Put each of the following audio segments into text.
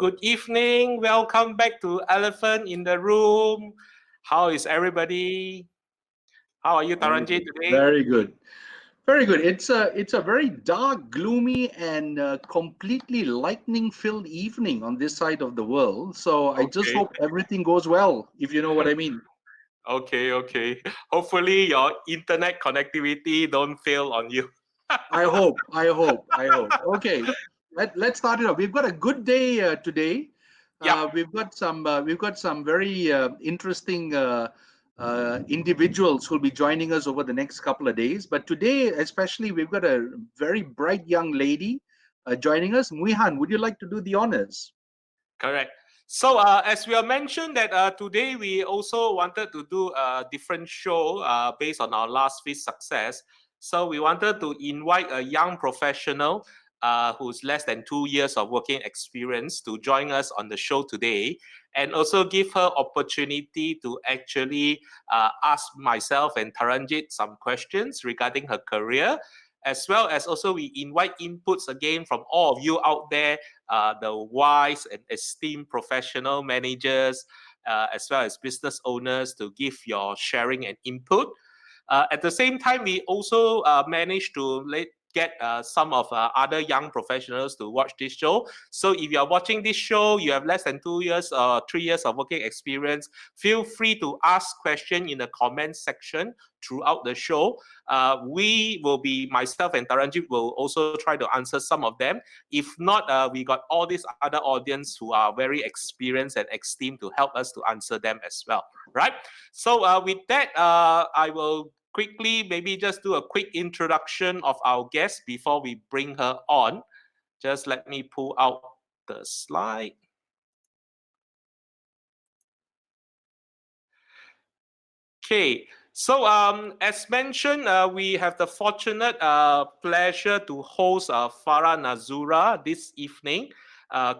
good evening. Welcome back to Elephant in the Room. How is everybody? How are you, Taranjeet, today? Very good. Very good. It's a very dark, gloomy, and completely lightning-filled evening on this side of the world. So I just Okay, hope everything goes well, if you know what I mean. okay. Hopefully your internet connectivity don't fail on you. I hope. Okay, let's start it off. We've got a good day today. Yep, We've got some very interesting individuals who'll be joining us over the next couple of days. But today, especially, we've got a very bright young lady joining us. Muihan, would you like to do the honors? correct. So as we have mentioned that today we also wanted to do a different show based on our last week's success. So we wanted to invite a young professional who's less than 2 years of working experience to join us on the show today, and also give her opportunity to actually ask myself and Taranjeet some questions regarding her career, as well as also we invite inputs again from all of you out there, the wise and esteemed professional managers, as well as business owners, to give your sharing and input. At the same time, we also managed to get some of other young professionals to watch this show. So if you are watching this show, you have less than 2 years or 3 years of working experience, feel free to ask questions in the comment section throughout the show. We will be, myself and Taranjeet will also try to answer some of them. If not, we got all these other audience who are very experienced and esteemed to help us to answer them as well, right? So with that, I will quickly maybe just do a quick introduction of our guest before we bring her on. Just let me pull out the slide. Okay, so as mentioned, we have the fortunate pleasure to host Farah Nazura this evening.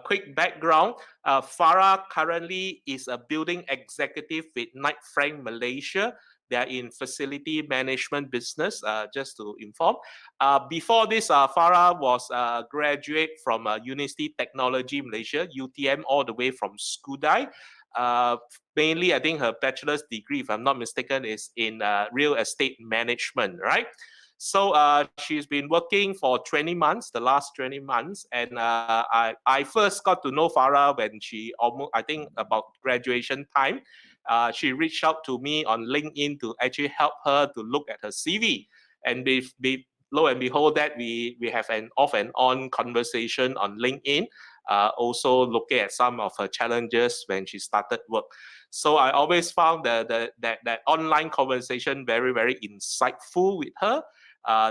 Quick background, Farah currently is a building executive with Knight Frank Malaysia. They are in facility management business, just to inform. Before this, Farah was a graduate from University Technology Malaysia, UTM, all the way from Skudai. Mainly, I think her bachelor's degree, if I'm not mistaken, is in real estate management, right? So she's been working for 20 months, the last 20 months. And I first got to know Farah when she almost, I think about graduation time. She reached out to me on LinkedIn to actually help her to look at her CV. And lo and behold, that we have an off and on conversation on LinkedIn. Also looking at some of her challenges when she started work. So I always found that online conversation very, very insightful with her.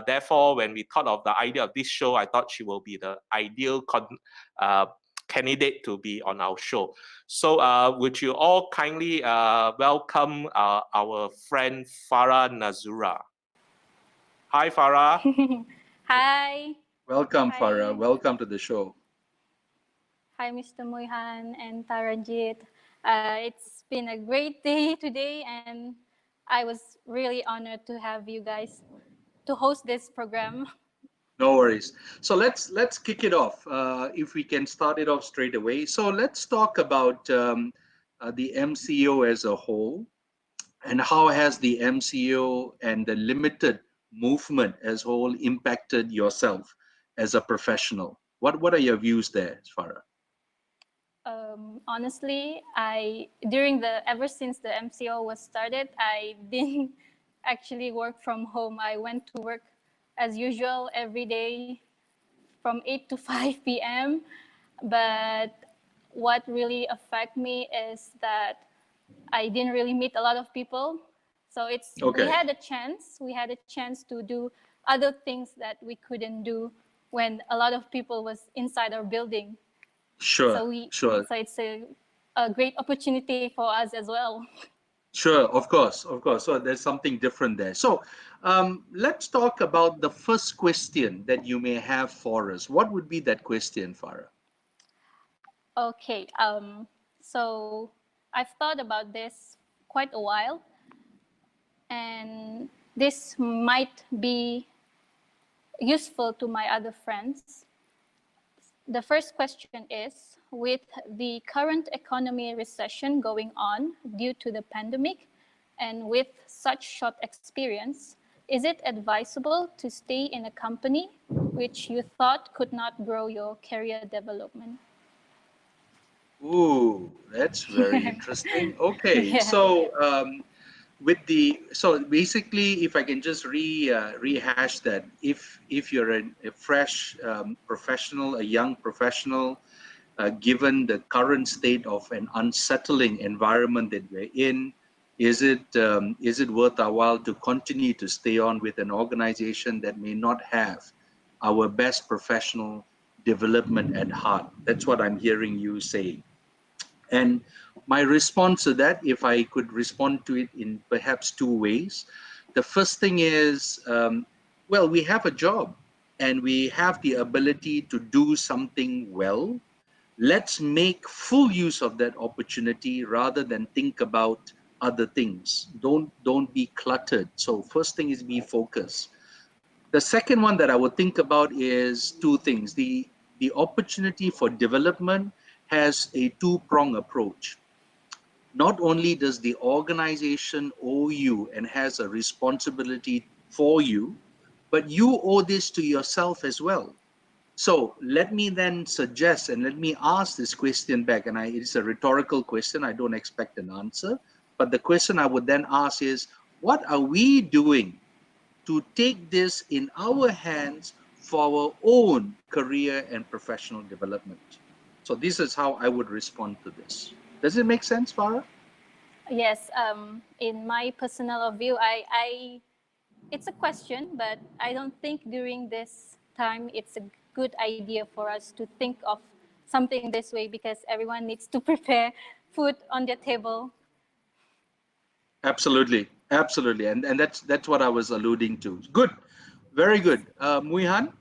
Therefore, when we thought of the idea of this show, I thought she will be the ideal candidate to be on our show. So would you all kindly welcome our friend Farah Nazura. Hi, Farah. Hi. Welcome, Farah. Hi. Welcome to the show. Hi, Mr. Muihan and Taranjeet. It's been a great day today, and I was really honored to have you guys to host this program. No worries. So let's kick it off. If we can start it off straight away. So let's talk about the MCO as a whole, and how has the MCO and the limited movement as a whole impacted yourself as a professional? What are your views there, Farah? Honestly, ever since the MCO was started, I didn't actually work from home. I went to work as usual every day from 8 to 5 p.m. But what really affected me is that I didn't really meet a lot of people. So we Okay. had a chance to do other things that we couldn't do when a lot of people was inside our building. Sure, So sure. so it's a great opportunity for us as well. Sure, of course, of course. So there's something different there. So let's talk about the first question that you may have for us. What would be that question, Farah? Okay. So I've thought about this quite a while, and this might be useful to my other friends. The first question is, with the current economy recession going on due to the pandemic, and with such short experience, is it advisable to stay in a company which you thought could not grow your career development? Ooh, that's very interesting. Okay, Yeah. so so basically, if I can just rehash that, if you're a fresh professional, a young professional, given the current state of an unsettling environment that we're in, is it worth our while to continue to stay on with an organization that may not have our best professional development at heart? That's what I'm hearing you say. And my response to that, if I could respond to it in perhaps two ways. The first thing is, well, we have a job and we have the ability to do something well. Let's make full use of that opportunity rather than think about other things. Don't be cluttered. So first thing is be focused. The second one that I would think about is two things. The opportunity for development has a two-prong approach. Not only does the organization owe you and has a responsibility for you, but you owe this to yourself as well. So let me then suggest and let me ask this question back, and it's a rhetorical question. I don't expect an answer, but the question I would then ask is, what are we doing to take this in our hands for our own career and professional development? So this is how I would respond to this. Does it make sense, Farah? Yes, in my personal view, it's a question, but I don't think during this time it's a good idea for us to think of something this way because everyone needs to prepare food on their table. Absolutely, absolutely, and that's what I was alluding to. Good, very good. Muihan?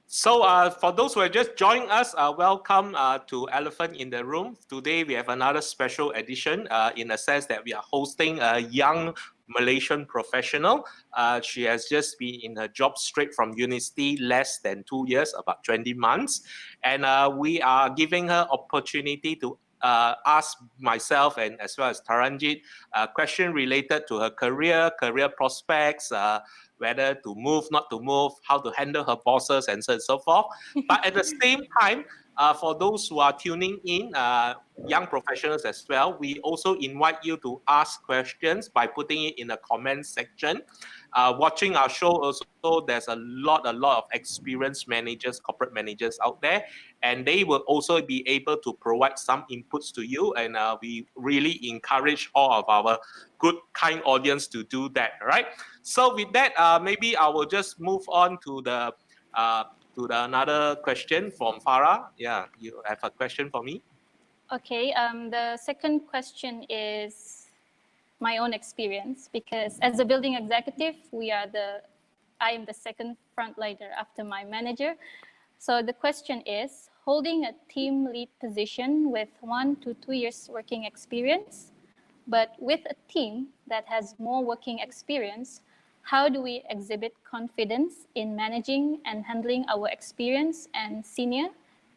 So for those who are just joining us, welcome to Elephant in the Room. Today we have another special edition in the sense that we are hosting a young Malaysian professional. She has just been in her job straight from university less than 2 years, about 20 months. And we are giving her opportunity to ask myself and as well as Taranjeet a question related to her career prospects, whether to move, not to move, how to handle her bosses, and so on and so forth. But at the same time, for those who are tuning in, young professionals as well, we also invite you to ask questions by putting it in the comment section. Watching our show also, there's a lot of experienced managers, corporate managers out there, and they will also be able to provide some inputs to you. And we really encourage all of our good, kind audience to do that, right? So with that, maybe I will just move on to the another question from Farah. Yeah, you have a question for me? Okay, the second question is my own experience because as a building executive, I am the second frontliner after my manager. So the question is, holding a team lead position with 1 to 2 years working experience, but with a team that has more working experience, how do we exhibit confidence in managing and handling our experienced and senior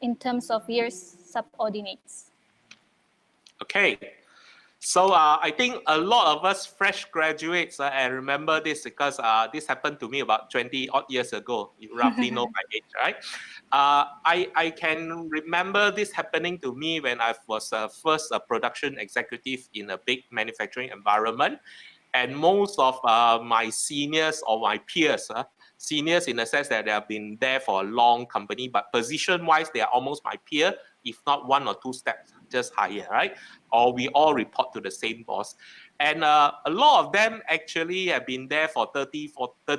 in terms of years subordinates? Okay. So I think a lot of us fresh graduates, I remember this because this happened to me about 20 odd years ago. You roughly know my age, right? I can remember this happening to me when I was first a production executive in a big manufacturing environment. And most of my seniors or my peers, seniors in the sense that they have been there for a long company, but position-wise, they are almost my peer, if not 1 or 2 steps just higher, right? Or we all report to the same boss. And a lot of them actually have been there for 30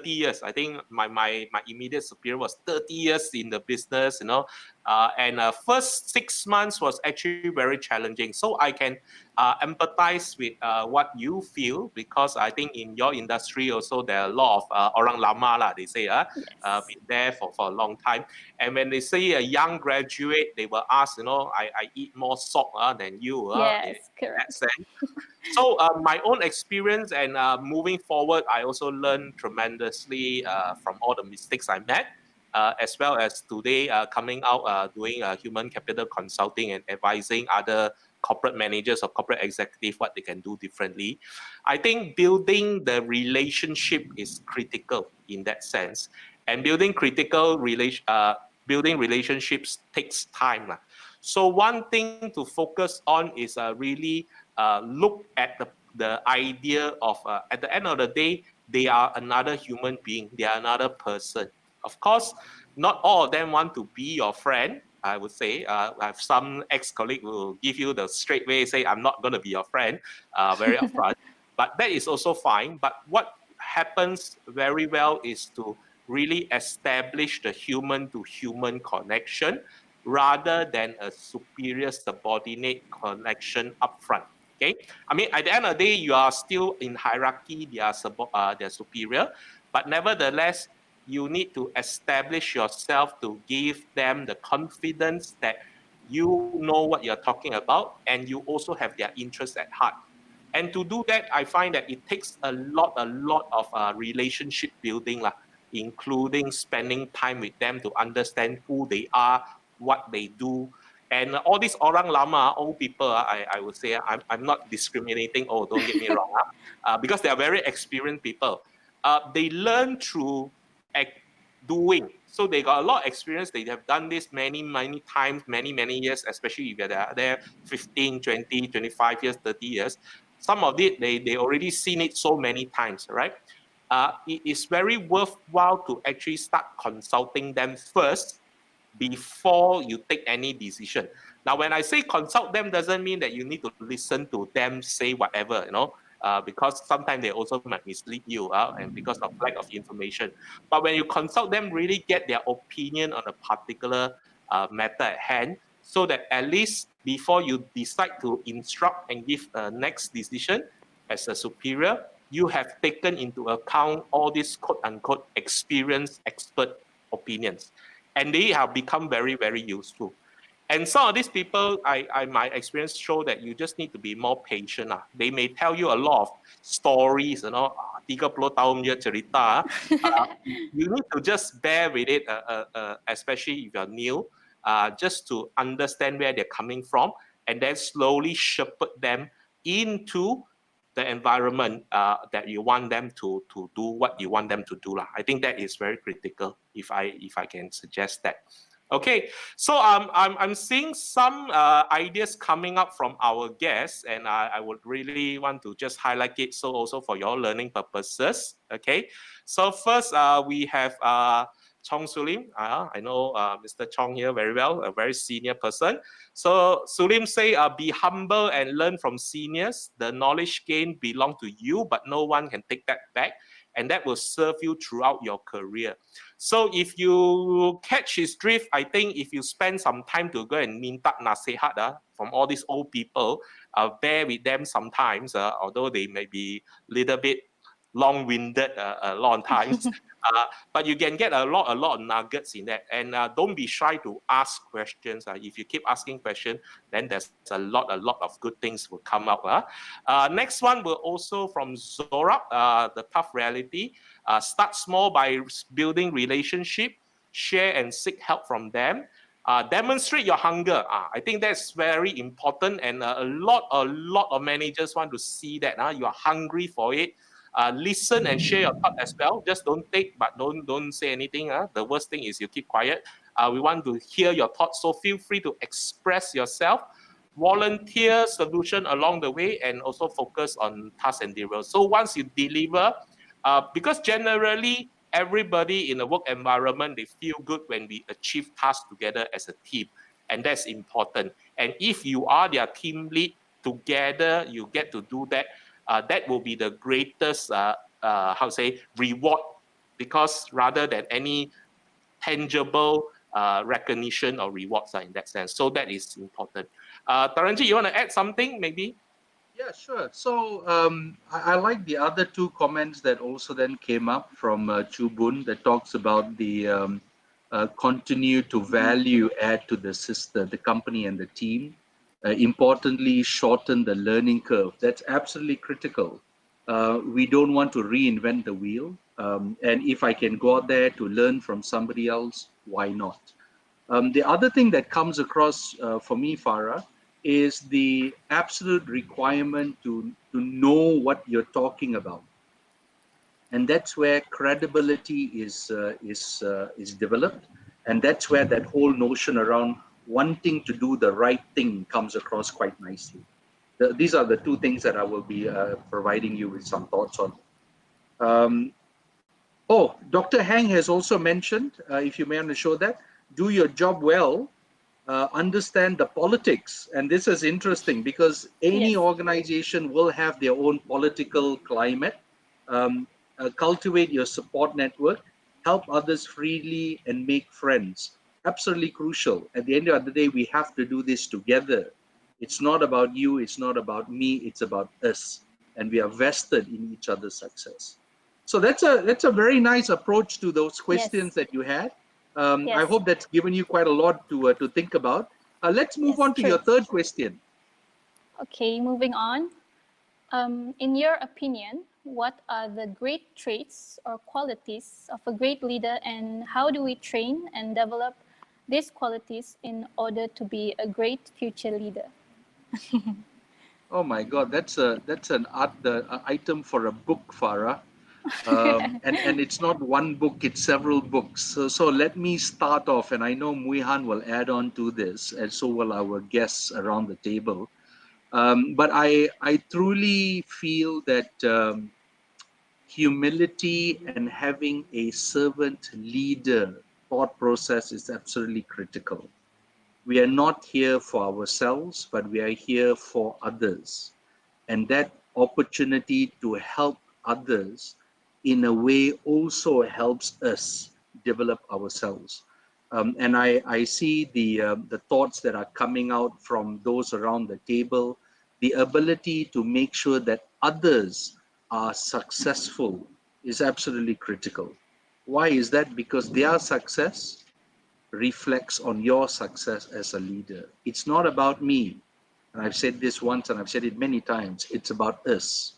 years. I think my immediate superior was 30 years in the business, and first 6 months was actually very challenging. So I can empathize with what you feel because I think in your industry also there are a lot of orang lama lah, they say, Yes. been there for a long time. And when they say a young graduate, they will ask, I eat more salt than you in Yes, that correct. sense. So my own experience and moving forward, I also learned tremendously from all the mistakes I made. as well as today coming out doing human capital consulting and advising other corporate managers or corporate executive what they can do differently. I think building the relationship is critical in that sense, and building relationships takes time. So one thing to focus on is really look at the idea of at the end of the day, they are another human being, they are another person. Of course, not all of them want to be your friend. I would say I have some ex-colleague who will give you the straight way, say, I'm not going to be your friend, very upfront. But that is also fine. But what happens very well is to really establish the human to human connection rather than a superior subordinate connection upfront. Okay, I mean, at the end of the day, you are still in hierarchy, they are superior, but nevertheless, you need to establish yourself to give them the confidence that you know what you're talking about and you also have their interests at heart. And to do that, I find that it takes a lot of relationship building, including spending time with them to understand who they are, what they do. And all these orang lama, old people, I would say, I'm not discriminating, oh, don't get me wrong, because they are very experienced people. They learn through doing. So they got a lot of experience. They have done this many times, many years, especially if they're there 15, 20, 25 years, 30 years. Some of it, they already seen it so many times, right? It is very worthwhile to actually start consulting them first before you take any decision. Now, when I say consult them, doesn't mean that you need to listen to them say whatever, because sometimes they also might mislead you, and because of lack of information. But when you consult them, really get their opinion on a particular matter at hand, so that at least before you decide to instruct and give a next decision as a superior, you have taken into account all these quote unquote experienced expert opinions. And they have become very useful. And some of these people, my experience show that you just need to be more patient. They may tell you a lot of stories, 30 tahun je cerita. You need to just bear with it, especially if you're new, just to understand where they're coming from, and then slowly shepherd them into the environment that you want them to do what you want them to do. I think that is very critical, if I can suggest that. Okay, so I'm seeing some ideas coming up from our guests, and I would really want to just highlight it, so also for your learning purposes. Okay, so first we have Chong Sulim. I know Mr. Chong here very well, a very senior person. So Sulim say, be humble and learn from seniors. The knowledge gained belong to you, but no one can take that back. And that will serve you throughout your career. So if you catch his drift, I think if you spend some time to go and minta nasihat from all these old people, bear with them sometimes, although they may be a little bit long-winded a lot of times. But you can get a lot of nuggets in that. And don't be shy to ask questions. If you keep asking questions, then there's a lot of good things will come out. Next one will also from Zora, the tough reality. Start small by building relationship, share and seek help from them. Demonstrate your hunger. I think that's very important, and a lot of managers want to see that you are hungry for it. Listen and share your thought as well. Just don't take, but don't say anything. The worst thing is you keep quiet. We want to hear your thoughts, so feel free to express yourself. Volunteer solution along the way, and also focus on task and deliver. So once you deliver, because generally everybody in the work environment, they feel good when we achieve tasks together as a team, and that's important. And if you are their team lead, together you get to do that. That will be the greatest, reward, because rather than any tangible recognition or rewards in that sense. So that is important. Taranjeet, you want to add something maybe? Yeah, sure. So I like the other two comments that also then came up from Chu Bun, that talks about the continue to value add to the system, the company and the team. Importantly, shorten the learning curve. That's absolutely critical. We don't want to reinvent the wheel. And if I can go out there to learn from somebody else, why not? The other thing that comes across for me, Farah, is the absolute requirement to know what you're talking about, and that's where credibility is developed, and that's where that whole notion around wanting to do the right thing comes across quite nicely. These are the two things that I will be providing you with some thoughts on. Um, oh, Dr. Hang has also mentioned, if you may want to show that, do your job well, understand the politics. And this is interesting because any Yes. organization will have their own political climate. Um, Cultivate your support network, help others freely, and make friends. Absolutely crucial. At the end of the day, we have to do this together. It's not about you, it's not about me, it's about us. And we are vested in each other's success. So that's a very nice approach to those questions Yes. that you had. I Yes. hope that's given you quite a lot to think about. Let's move Yes. on to your True. third question. Okay. Moving on. In your opinion, what are the great traits or qualities of a great leader, and how do we train and develop these qualities in order to be a great future leader? Oh my God, that's an item for a book, Farah. And it's not one book; it's several books. So let me start off, and I know Muihan will add on to this, and so will our guests around the table. But I truly feel that humility and having a servant leader thought process is absolutely critical. We are not here for ourselves, but we are here for others. And that opportunity to help others in a way also helps us develop ourselves. And I see the thoughts that are coming out from those around the table, the ability to make sure that others are successful is absolutely critical. Why is that? Because their success reflects on your success as a leader. It's not about me. And I've said this once and I've said it many times. It's about us.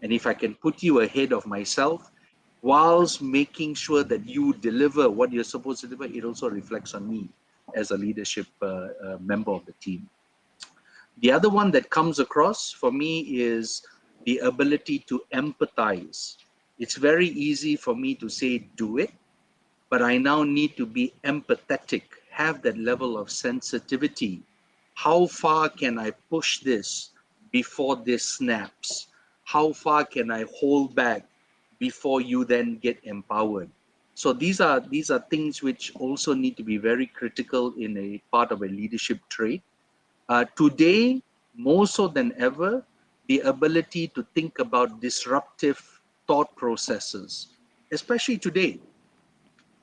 And if I can put you ahead of myself, whilst making sure that you deliver what you're supposed to deliver, it also reflects on me as a leadership member of the team. The other one that comes across for me is the ability to empathize. It's very easy for me to say, do it, but I now need to be empathetic, have that level of sensitivity. How far can I push this before this snaps? How far can I hold back before you then get empowered? So these are things which also need to be very critical in a part of a leadership trait. Today, more so than ever, the ability to think about disruptive thought processes, especially today,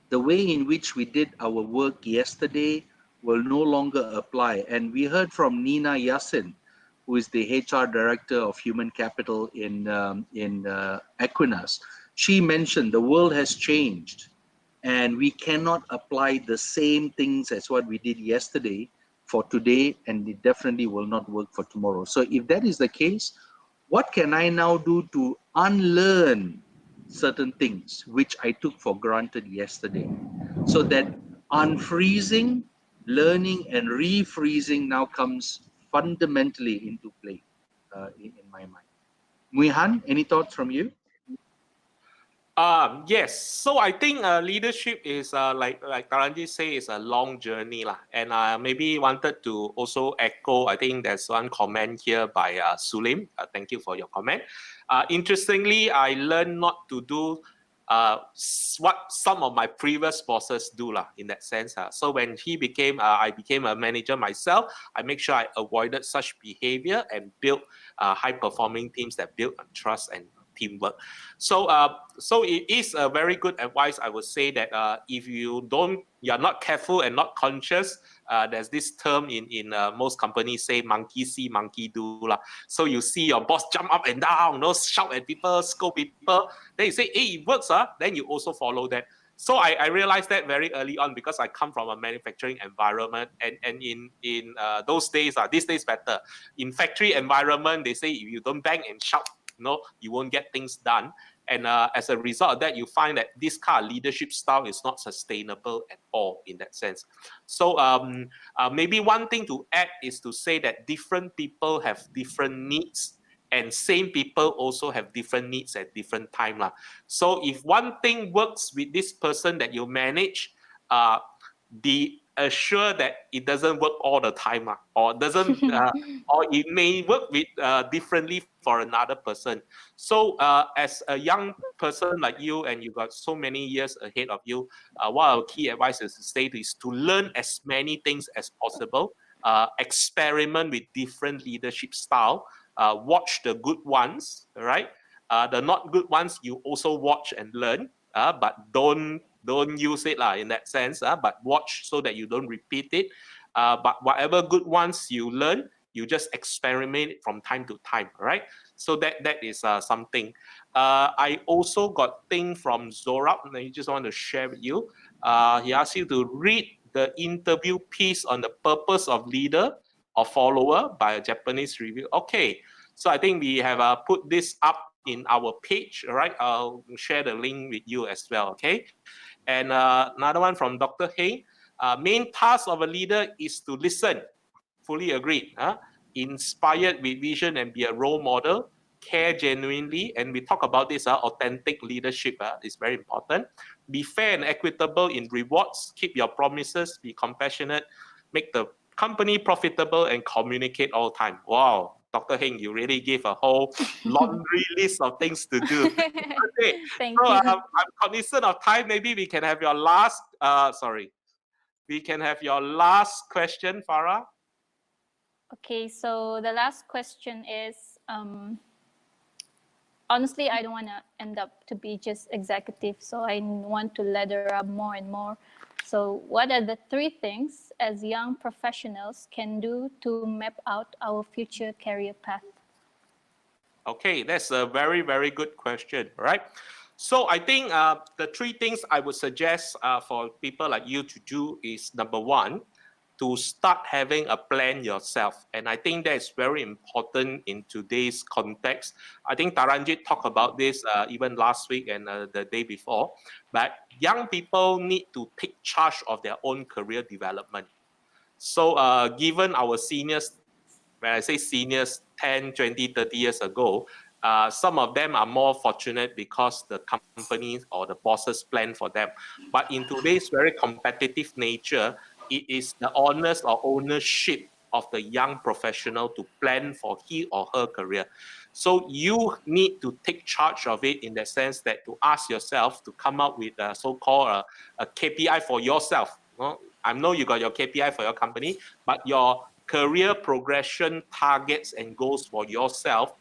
the way in which we did our work yesterday will no longer apply. And we heard from Nina Yassin, who is the HR director of human capital in Equinas. She mentioned the world has changed, and we cannot apply the same things as what we did yesterday for today, and it definitely will not work for tomorrow. So if that is the case, what can I now do to unlearn certain things which I took for granted yesterday? So that unfreezing, learning, and refreezing now comes fundamentally into play in my mind. Muihan, any thoughts from you? Yes. So I think leadership is like Taranjeet say is a long journey lah. And maybe wanted to also echo. I think there's one comment here by Sulim. Thank you for your comment. Interestingly, I learned not to do what some of my previous bosses do lah. In that sense, so when I became a manager myself. I make sure I avoided such behavior and built high performing teams that build on trust and teamwork. So it is a very good advice. I would say that if you're not careful and not conscious. There's this term in most companies say monkey see, monkey do lah. So you see your boss jump up and down, shout at people, scold people. Then you say, hey, it works, then you also follow that. So I realized that very early on because I come from a manufacturing environment, and in those days, these days better. In factory environment, they say if you don't bang and shout, you won't get things done. And as a result of that, you find that this kind of leadership style is not sustainable at all in that sense. So maybe one thing to add is to say that different people have different needs, and same people also have different needs at different time. So if one thing works with this person that you manage, be assured that it doesn't work all the time, or doesn't, or it may work with differently for another person. So as a young person like you, and you got so many years ahead of you, what our key advice is to say is to learn as many things as possible, experiment with different leadership style, watch the good ones, right? The not good ones you also watch and learn, but don't use it in that sense, but watch so that you don't repeat it. But whatever good ones you learn, you just experiment from time to time, right? So that is something. I also got thing from Zora, and I just want to share with you. He asked you to read the interview piece on the purpose of leader or follower by a Japanese review. Okay, so I think we have put this up in our page, right? I'll share the link with you as well, okay? And another one from Dr. Hay, main task of a leader is to listen. Fully agreed. Inspired with vision and be a role model, care genuinely, and we talk about this, authentic leadership is very important. Be fair and equitable in rewards, keep your promises, be compassionate, make the company profitable, and communicate all the time. Wow, Dr. Heng, you really gave a whole laundry list of things to do. Okay, Thank so you. I'm cognizant of time. Maybe we can have your last, we can have your last question, Farah. Okay, so the last question is, honestly, I don't want to end up to be just executive, so I want to ladder up more and more. So what are the 3 things as young professionals can do to map out our future career path? Okay, that's a very, very good question, right? So I think the 3 things I would suggest for people like you to do is, number 1, to start having a plan yourself. And I think that is very important in today's context. I think Taranjeet talked about this even last week and the day before. But young people need to take charge of their own career development. So given our seniors, when I say seniors 10, 20, 30 years ago, some of them are more fortunate because the companies or the bosses plan for them. But in today's very competitive nature, it is the honest or ownership of the young professional to plan for he or her career. So you need to take charge of it in the sense that to ask yourself to come up with a so-called a KPI for yourself. I know you got your KPI for your company, but your career progression targets and goals for yourself,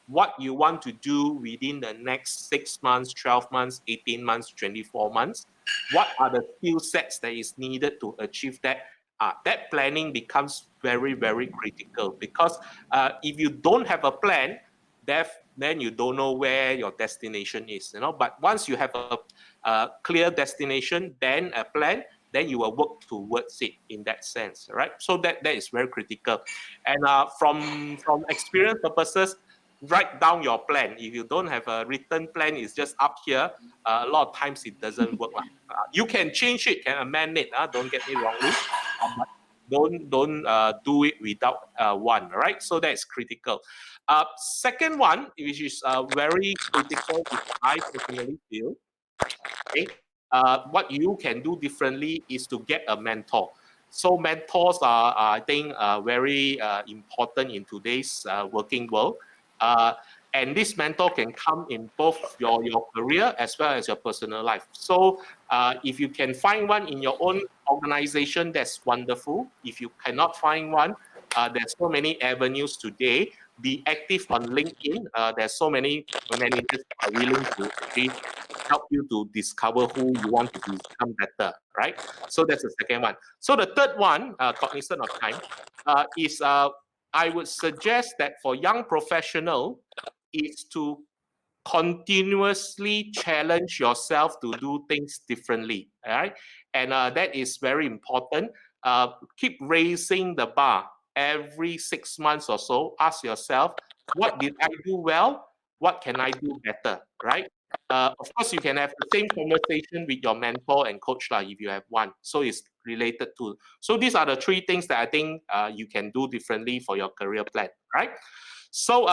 what you want to do within the next 6 months, 12 months, 18 months, 24 months, what are the skill sets that is needed to achieve that? That planning becomes very, very critical, because if you don't have a plan, then you don't know where your destination is. But once you have a clear destination, then a plan, then you will work towards it in that sense, right? So that is very critical. And from experience purposes, write down your plan. If you don't have a written plan, it's just up here, a lot of times it doesn't work. You can change it, can amend it, don't get me wrongly, but don't do it without one, right? So that's critical. Second one, which is very critical, which I personally feel, okay, what you can do differently is to get a mentor. So mentors are, I think, very important in today's working world. And this mentor can come in both your career as well as your personal life. So if you can find one in your own organization, that's wonderful. If you cannot find one, there's so many avenues today. Be active on LinkedIn. There's so many managers are willing to actually help you to discover who you want to become better, right? So that's the second one. So the third one, cognizant of time, is I would suggest that for young professional is to continuously challenge yourself to do things differently, all right? And that is very important. Keep raising the bar every 6 months or so. Ask yourself, what did I do well? What can I do better, right? Of course, you can have the same conversation with your mentor and coach if you have one. So it's related to. So these are the three things that I think you can do differently for your career plan, right? So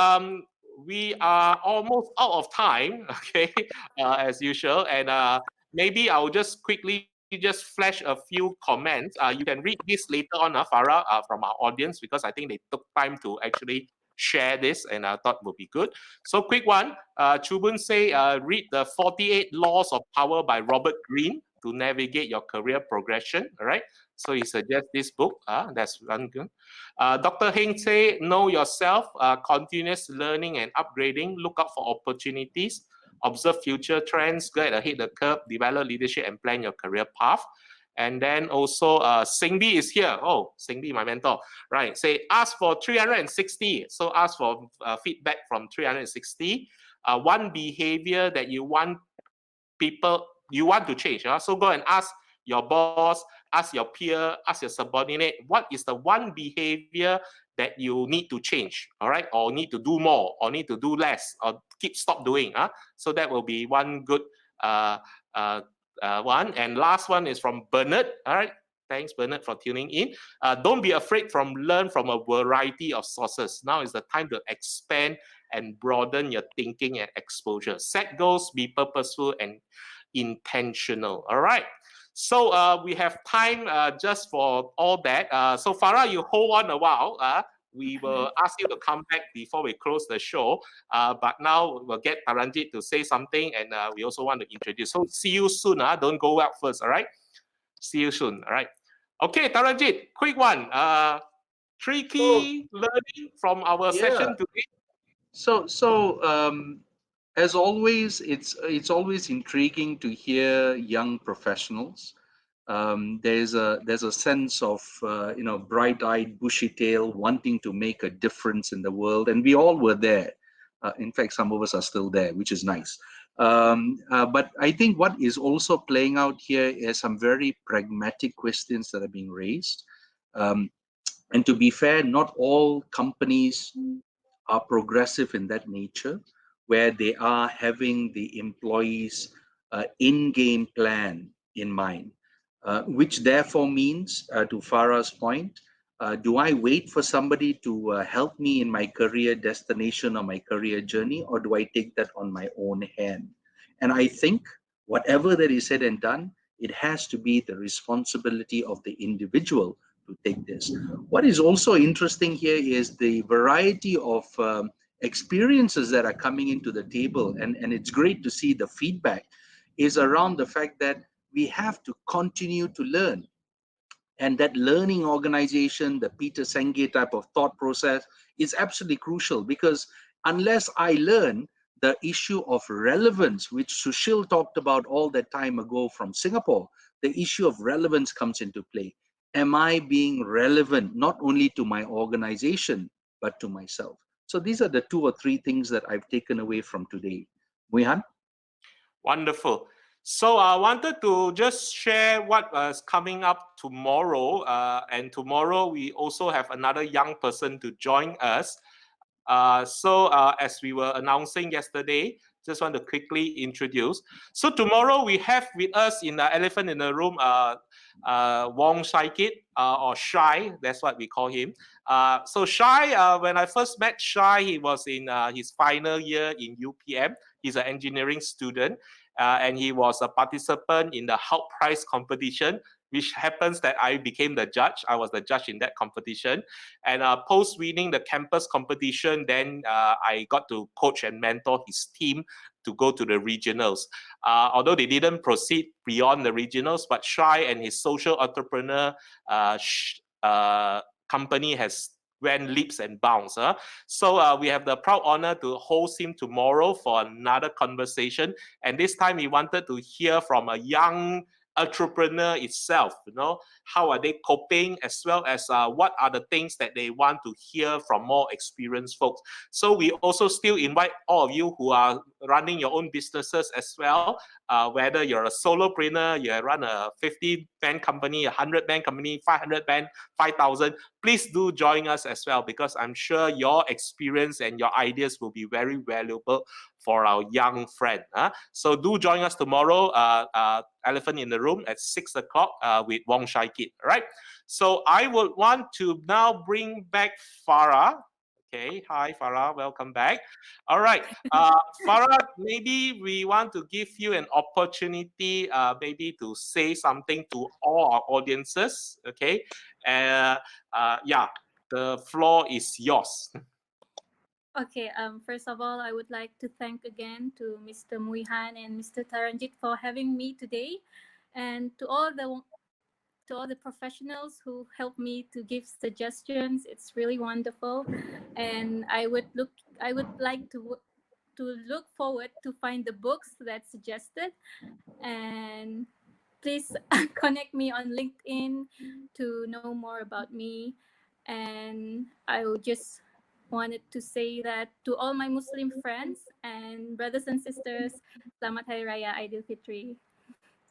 we are almost out of time, okay, as usual. And maybe I'll just quickly just flash a few comments. You can read this later on, Farah, from our audience, because I think they took time to actually share this, and I thought would be good. So quick one, Chubun say, read the 48 Laws of Power by Robert Greene to navigate your career progression, all right? So he suggests this book, that's one good. Dr. Heng say, know yourself, continuous learning and upgrading, look out for opportunities, observe future trends, get ahead the curve, develop leadership and plan your career path. And then also Singh is here. Oh, Singh, my mentor, right? Say ask for 360. So ask for feedback from 360. One behavior that you want to change. So go and ask your boss, ask your peer, ask your subordinate, what is the one behavior that you need to change, all right? Or need to do more, or need to do less, or stop doing. So that will be one good one. And last one is from Bernard, all right? Thanks, Bernard, for tuning in. Don't be afraid learn from a variety of sources. Now is the time to expand and broaden your thinking and exposure. Set goals, be purposeful and intentional. All right. So we have time just for all that. So Farah, you hold on a while. We will ask you to come back before we close the show. But now we'll get Taranjeet to say something, and we also want to introduce. So see you soon. Don't go out first. All right. See you soon. All right. Okay, Taranjeet, quick one. Three key learning from our session today. As always, it's always intriguing to hear young professionals. There's a sense of bright-eyed, bushy-tail, wanting to make a difference in the world, and we all were there. In fact, some of us are still there, which is nice. But I think what is also playing out here is some very pragmatic questions that are being raised. And to be fair, not all companies are progressive in that nature, where they are having the employees' in-game plan in mind, which therefore means, to Farah's point, do I wait for somebody to help me in my career destination or my career journey, or do I take that on my own hand? And I think whatever that is said and done, it has to be the responsibility of the individual to take this. What is also interesting here is the variety of experiences that are coming into the table, and it's great to see the feedback is around the fact that we have to continue to learn. And that learning organization, the Peter Senge type of thought process, is absolutely crucial, because unless I learn, the issue of relevance, which Sushil talked about all that time ago from Singapore, the issue of relevance comes into play. Am I being relevant not only to my organization, but to myself? So these are the 2 or 3 things that I've taken away from today. Muihan? Wonderful. So I wanted to just share what is coming up tomorrow. And tomorrow we also have another young person to join us. So as we were announcing yesterday, just want to quickly introduce. So tomorrow we have with us in the elephant in the room, Wong Shai-Kit, or Shai, that's what we call him. So Shai, when I first met Shai, he was in his final year in UPM. He's an engineering student, and he was a participant in the Hulk Prize competition, which happens that I became the judge. I was the judge in that competition. And post winning the campus competition, then I got to coach and mentor his team to go to the regionals. Although they didn't proceed beyond the regionals, but Shai and his social entrepreneur company has went leaps and bounds. So we have the proud honor to host him tomorrow for another conversation. And this time he wanted to hear from a young entrepreneur itself, how are they coping, as well as what are the things that they want to hear from more experienced folks. So we also still invite all of you who are running your own businesses as well, whether you're a solopreneur, you run a 50-man company, a 100-man company, 500-man, 5,000, please do join us as well, because I'm sure your experience and your ideas will be very valuable for our young friend. So do join us tomorrow, Elephant in the Room at 6 o'clock with Wong Shai Kit. All right. So I would want to now bring back Farah. Okay. Hi, Farah. Welcome back. All right. Farah, maybe we want to give you an opportunity, maybe to say something to all our audiences. Okay. Yeah, the floor is yours. Okay, first of all, I would like to thank again to Mr. Muihan and Mr. Taranjeet for having me today, and to all the professionals who helped me to give suggestions. It's really wonderful, and I would like to look forward to find the books that suggested, and please connect me on LinkedIn to know more about me. And I would just wanted to say that to all my Muslim friends and brothers and sisters, Selamat Hari Raya Aidil Fitri.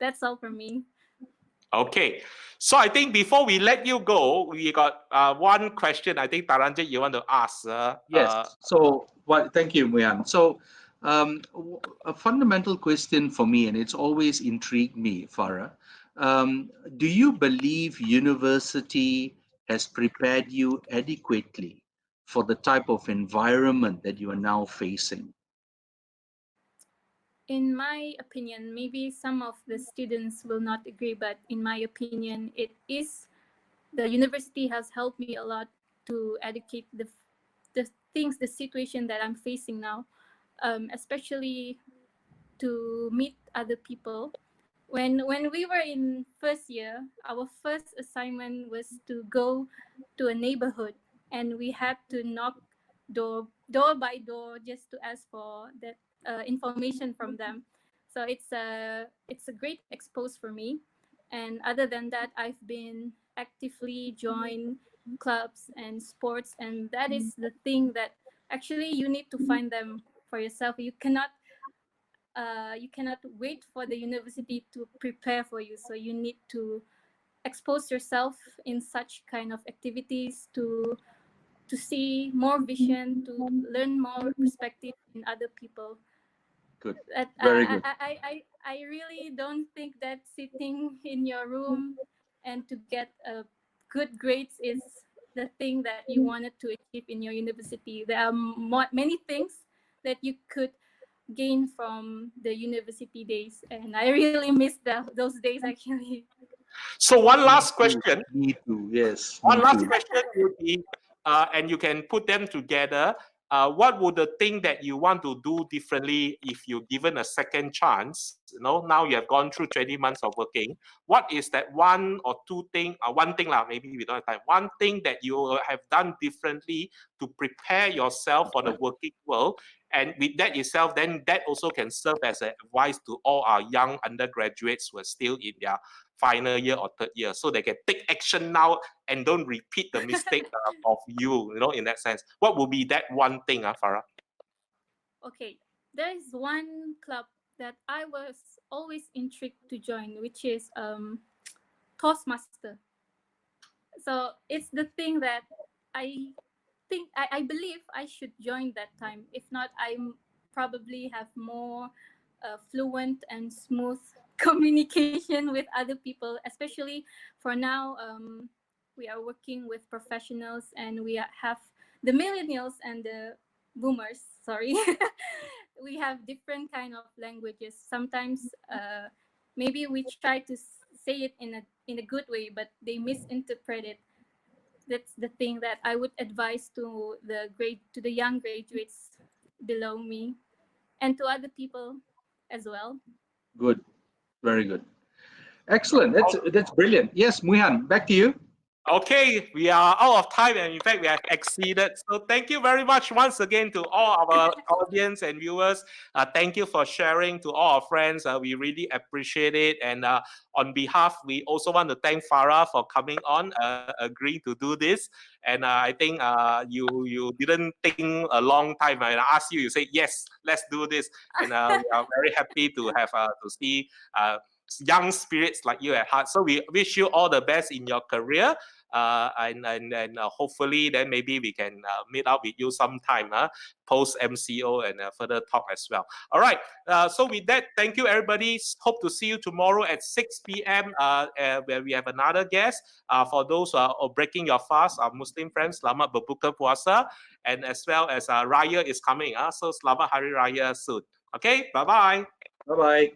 That's all from me. Okay, so I think before we let you go, we got one question. I think Taranjit, you want to ask. Yes. So, thank you, Muyan. So, a fundamental question for me, and it's always intrigued me, Farah. Do you believe university has prepared you adequately for the type of environment that you are now facing? In my opinion, maybe some of the students will not agree, but in my opinion, the university has helped me a lot to educate the things, the situation that I'm facing now, especially to meet other people. When we were in first year, our first assignment was to go to a neighborhood, and we had to knock door by door just to ask for that information from them. So it's a great expose for me. And other than that, I've been actively join clubs and sports, and that is the thing that actually you need to find them for yourself. You cannot wait for the university to prepare for you. So you need to expose yourself in such kind of activities to see more vision, to learn more perspective in other people. Good. That Very good. I really don't think that sitting in your room and to get good grades is the thing that you wanted to achieve in your university. There are many things that you could gain from the university days, and I really miss those days actually. So one Me last too. question. Me too. Yes, One me last too. question would be, and you can put them together. What would the thing that you want to do differently if you're given a second chance? Now you have gone through 20 months of working. What is that one or two thing, one thing lah, maybe we don't have time. One thing that you have done differently to prepare yourself for the working world, and with that itself, then that also can serve as an advice to all our young undergraduates who are still in their final year or third year, so they can take action now and don't repeat the mistake of in that sense. What would be that one thing, Farah? Okay, there is one club that I was always intrigued to join, which is Toastmaster. So it's the thing that I I believe I should join that time. If not, I probably have more fluent and smooth communication with other people. Especially for now, we are working with professionals, and have the millennials and the boomers. Sorry, we have different kind of languages. Sometimes, maybe we try to say it in a good way, but they misinterpret it. That's the thing that I would advise to the young graduates below me, and to other people as well. Good. Very good. Excellent. That's brilliant. Yes, Muyan, back to you. Okay, we are out of time, and in fact, we have exceeded. So thank you very much once again to all our audience and viewers. Thank you for sharing to all our friends. We really appreciate it. And on behalf, we also want to thank Farah for coming on, agreeing to do this. And I think you didn't think a long time. When I asked you, you said yes, let's do this. And we are very happy to have to see young spirits like you at heart. So we wish you all the best in your career. And hopefully then maybe we can meet up with you sometime post MCO and further talk as well. All right. So with that, thank you everybody. Hope to see you tomorrow at 6 p.m. Where we have another guest. For those who are breaking your fast, our Muslim friends, selamat berbuka puasa, and as well as Raya is coming. So selamat Hari Raya soon. Okay. Bye bye. Bye bye.